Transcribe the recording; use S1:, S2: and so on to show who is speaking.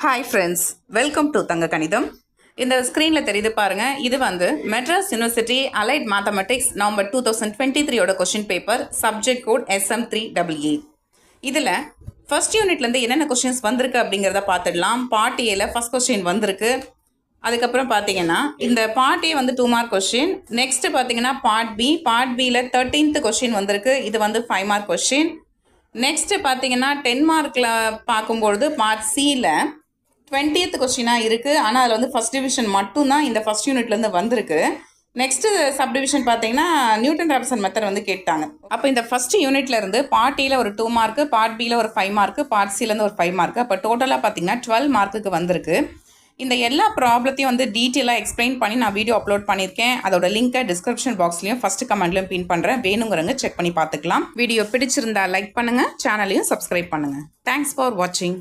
S1: Hi friends, welcome to தங்க கணிதம். இந்த ஸ்க்ரீனில் தெரியுது பாருங்கள். இது வந்து Madras university allied mathematics November 2023 question paper, subject code SM3AA. இதில் ஃபர்ஸ்ட் யூனிட்லேருந்து என்னென்ன கொஷின்ஸ் வந்திருக்கு அப்படிங்கிறத பார்த்துடலாம். பார்ட் ஏல ஃபர்ஸ்ட் கொஷின் வந்திருக்கு. அதுக்கப்புறம் பார்த்தீங்கன்னா இந்த பார்ட் ஏ வந்து 2 மார்க் கொஷின். நெக்ஸ்ட்டு பார்த்தீங்கன்னா பார்ட் பியில் 13th கொஷின் வந்திருக்கு. இது வந்து 5 மார்க் கொஷின். நெக்ஸ்ட்டு பார்த்தீங்கன்னா 10 மார்க்கில் பார்க்கும்பொழுது பார்ட் சியில் 20th கொஸ்டினாக இருக்குது. ஆனால் அதில் வந்து ஃபஸ்ட் டிவிஷன் மட்டும்தான் இந்த ஃபஸ்ட் யூனிட்லேருந்து வந்திருக்கு. நெக்ஸ்ட்டு சப் டிவிஷன் பார்த்தீங்கன்னா நியூட்டன் ராப்சன் மெத்தட் வந்து கேட்டாங்க. அப்போ இந்த ஃபஸ்ட் யூனிட்லேருந்து பார்ட் ஏல ஒரு 2 மார்க்கு, பார்ட் பியில் ஒரு 5 மார்க்கு, பார்ட் சிலேருந்து ஒரு 5 மார்க்கு, அப்போ டோட்டலாக பார்த்தீங்கன்னா 12 மார்க்குக்கு வந்திருக்கு. இந்த எல்லா ப்ராப்ளத்தையும் வந்து டீட்டெயிலாக எக்ஸ்பிளைன் பண்ணி நான் வீடியோ அப்லோட் பண்ணியிருக்கேன். அதோட லிங்கை டிஸ்கிரிப்ஷன் பாக்ஸ்லையும் ஃபஸ்ட் கமெண்ட்லையும் பின் பண்ணுறேன். வேணுங்கிறவங்க செக் பண்ணி பார்த்துக்கலாம். வீடியோ பிடிச்சிருந்தா லைக் பண்ணுங்கள், சேனலையும் சப்ஸ்கிரைப் பண்ணுங்கள். தேங்க்ஸ் ஃபார் வாட்சிங்.